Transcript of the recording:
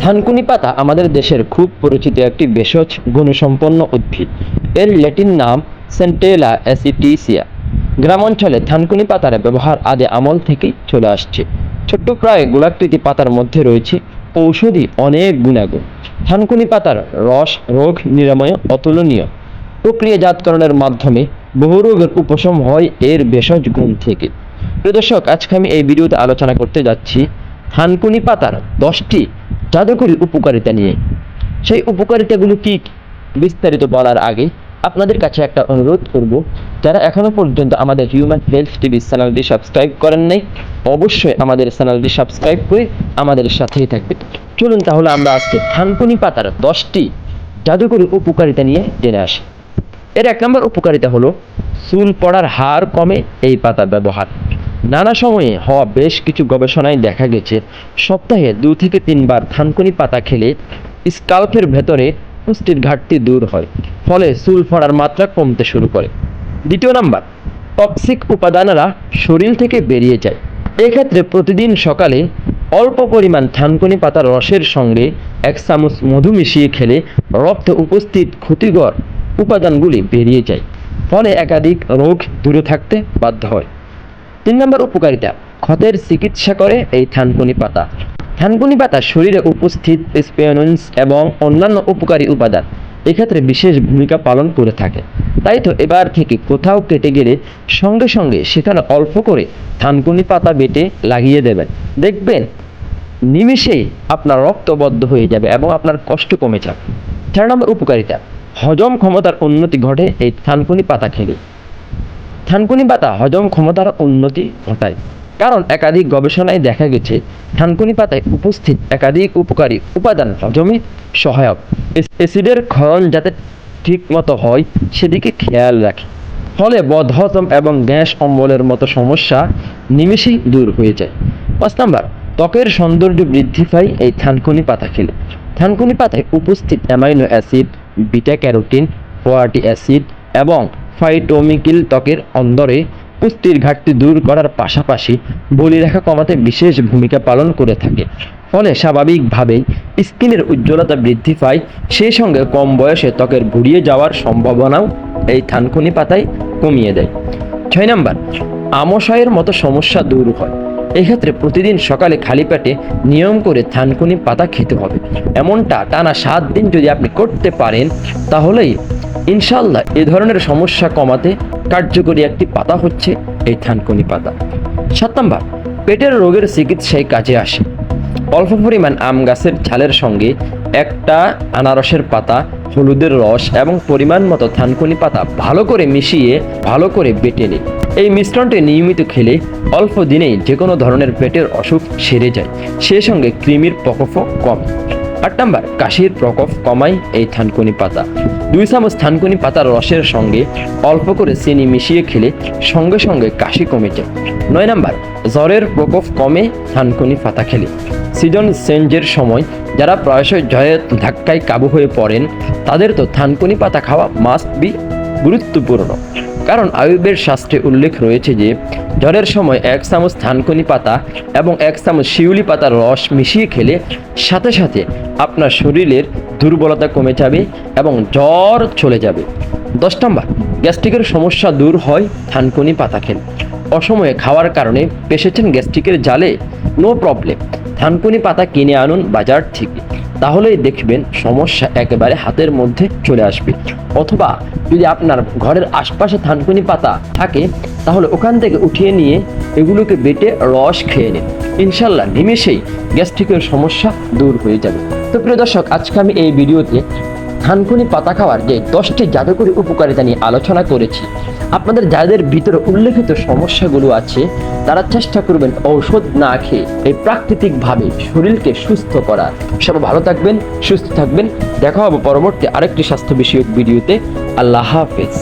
থানকুনি পাতা আমাদের দেশের খুব পরিচিত একটি ভেষজ গুণসম্পন্ন উদ্ভিদ। এর ল্যাটিন নাম সেন্টেলা অ্যাসিটিসিয়া। গ্রাম অঞ্চলে থানকুনি পাতার ব্যবহার আদি আমল থেকেই চলে আসছে। ছোট্ট প্রায় গোলাকৃতি পাতার মধ্যে রয়েছে ঔষধি অনেক গুণাগুণ। থানকুনি পাতার রস রোগ নিরাময়ে অতুলনীয়। প্রক্রিয়াজাতকরণের মাধ্যমে বহু রোগের উপশম হয় এর ভেষজ গুণ থেকে। প্রিয় দর্শক, আজকে আমি এই ভিডিওতে আলোচনা করতে যাচ্ছি থানকুনি পাতার 10টি জাদুকরী উপকারিতা নিয়ে। সেই উপকারিতাগুলো কি বিস্তারিত বলার আগে আপনাদের কাছে একটা অনুরোধ করব, যারা এখনো পর্যন্ত আমাদের হিউম্যান হেলথ টিভি চ্যানেলটি সাবস্ক্রাইব করেন নাই, অবশ্যই আমাদের চ্যানেলটি সাবস্ক্রাইব করে আমাদের সাথেই থাকবেন। চলুন তাহলে আমরা আজকে থানকুনি পাতার 10টি জাদুকরী উপকারিতা নিয়ে জেনে আসি। এর 1 নম্বর উপকারিতা হলো চুল পড়ার হার কমে এই পাতা ব্যবহার। নানা সময়ে হওয়া বেশ কিছু গবেষণায় দেখা গেছে সপ্তাহে 2 থেকে 3 বার থানকুনি পাতা খেলে স্কাল্পের ভেতরে পুষ্টির ঘাটতি দূর হয়, ফলে চুল পড়ার মাত্রা কমতে শুরু করে। 2 নম্বর, টক্সিক উপাদানরা শরীর থেকে বেরিয়ে যায়। এক্ষেত্রে প্রতিদিন সকালে অল্প পরিমাণ থানকুনি পাতার রসের সঙ্গে 1 চামচ মধু মিশিয়ে খেলে রক্তে উপস্থিত ক্ষতিকর উপাদানগুলি বেরিয়ে যায়, ফলে একাধিক রোগ দূরে থাকতে বাধ্য হয়। 3 নম্বর উপকারিতা, ক্ষতের চিকিৎসা করে এই থানকুনি পাতা। থানকুনি পাতা শরীরে উপস্থিত স্পেনোনস এবং অন্যান্য উপকারী উপাদান এক্ষেত্রে বিশেষ ভূমিকা পালন করে থাকে। তাই তো এবার থেকে কোথাও কেটে গেলে সঙ্গে সঙ্গে সেখানে অল্প করে থানকুনি পাতা বেটে লাগিয়ে দেবেন, দেখবেন নিমেষেই আপনার রক্ত বদ্ধ হয়ে যাবে এবং আপনার কষ্ট কমে যাবে। 4 নম্বর উপকারিতা, হজম ক্ষমতার উন্নতি ঘটে এই থানকুনি পাতা খেলে। থানকুনি পাতা হজম ক্ষমতার উন্নতি ঘটায়, কারণ একাধিক গবেষণায় দেখা গেছে থানকুনি পাতায় উপস্থিত একাধিক উপকারী উপাদান হজমে সহায়ক। অ্যাসিডের ক্ষরণ যাতে ঠিকমতো হয় সেদিকে খেয়াল রাখে, ফলে বদহজম এবং গ্যাস অম্বলের মতো সমস্যা নিমেষেই দূর হয়ে যায়। 5 নম্বর, ত্বকের সৌন্দর্য বৃদ্ধি পায় এই থানকুনি পাতা খেলে। থানকুনি পাতায় উপস্থিত amino acid, beta carotene, fatty acid এবং ফাইটোকেমিক্যাল ত্বকের অন্দরে পুষ্টির ঘাটতি দূর করার পাশাপাশি বলিরেখা কমাতে বিশেষ ভূমিকা পালন করে থাকে, ফলে স্বাভাবিকভাবেই স্কিনের উজ্জ্বলতা বৃদ্ধি পায়। সেই সঙ্গে কম বয়সে ত্বকের গুঁড়িয়ে যাওয়ার সম্ভাবনাও এই থানকুনি পাতায় কমিয়ে দেয়। 6 নম্বর, আমাশয়ের মতো সমস্যা দূর হয়। এক্ষেত্রে প্রতিদিন সকালে খালি পেটে নিয়ম করে থানকুনি পাতা খেতে হবে। এমনটা টানা 7 দিন যদি আপনি করতে পারেন, তাহলেই ইনশাল্লাহ এ ধরনের সমস্যা কমাতে কার্যকরী একটি পাতা হচ্ছে এই থানকুনি পাতা। 7 নম্বর, পেটের রোগের চিকিৎসায় কাজে আসে। অল্প পরিমাণ আম গাছের ছালের সঙ্গে একটা আনারসের পাতা, হলুদের রস এবং পরিমাণ মতো থানকুনি পাতা ভালো করে মিশিয়ে ভালো করে বেটে নিন। এই মিশ্রণটি নিয়মিত খেলে অল্প দিনেই যে কোনো ধরনের পেটের অসুখ সেরে যায়, সেই সঙ্গে কৃমির প্রকোপও কম। 8 নম্বর, কাশির প্রকোপ কমায় এই থানকুনি পাতা। 2 চামচ থানকুনি পাতার রসের সঙ্গে অল্প করে চিনি মিশিয়ে খেলে সঙ্গে সঙ্গে কাশি কমে যায়। 9 নম্বর, জ্বরের প্রকোপ কমে থানকুনি পাতা খেলে। সিজন চেঞ্জের সময় যারা প্রায়শই জ্বরের ধাক্কায় কাবু হয়ে পড়েন, তাদের তো থানকুনি পাতা খাওয়া মাস্ট বি গুরুত্বপূর্ণ, কারণ আয়ুর্বেদ শাস্ত্রে উল্লেখ রয়েছে যে জ্বরের সময় 1 চামচ থানকুনি পাতা এবং 1 চামচ শিউলি পাতার রস মিশিয়ে খেলে সাথে সাথে আপনার শরীরের দুর্বলতা কমে যাবে এবং জ্বর চলে যাবে। 10 নম্বর, গ্যাস্ট্রিকের সমস্যা দূর হয় থানকুনি পাতা খেলে। অসময়ে খাওয়ার কারণে পেশেছেন গ্যাস্ট্রিকের জালে, নো প্রবলেম, থানকুনি পাতা কিনে আনুন বাজার থেকে, তাহলেই দেখবেন সমস্যা একেবারে হাতের মধ্যে চলে আসবে। অথবা যদি আপনার ঘরের আশপাশে থানকুনি পাতা থাকে, তাহলে ওখান থেকে উঠিয়ে নিয়ে এগুলোকে বেটে রস খেয়ে নিন, ইনশাল্লাহ নিমেষেই গ্যাস্ট্রিকের সমস্যা দূর হয়ে যাবে। তো প্রিয় দর্শক, আজকে আমি এই ভিডিওতে থানকুনি পাতা খাওয়ার যে 10টি জাদুকরী উপকারিতা নিয়ে আলোচনা করেছি। আপনাদের যাদের ভিতরে উল্লেখিত সমস্যাগুলো আছে, তারা চেষ্টা করবেন ঔষধ না খেয়ে এই প্রাকৃতিকভাবে শরীরকে সুস্থ করার। সবাই ভালো থাকবেন, সুস্থ থাকবেন। দেখা হবে পরবর্তী আরেকটি স্বাস্থ্য বিষয়ক ভিডিওতে। আল্লাহ হাফেজ।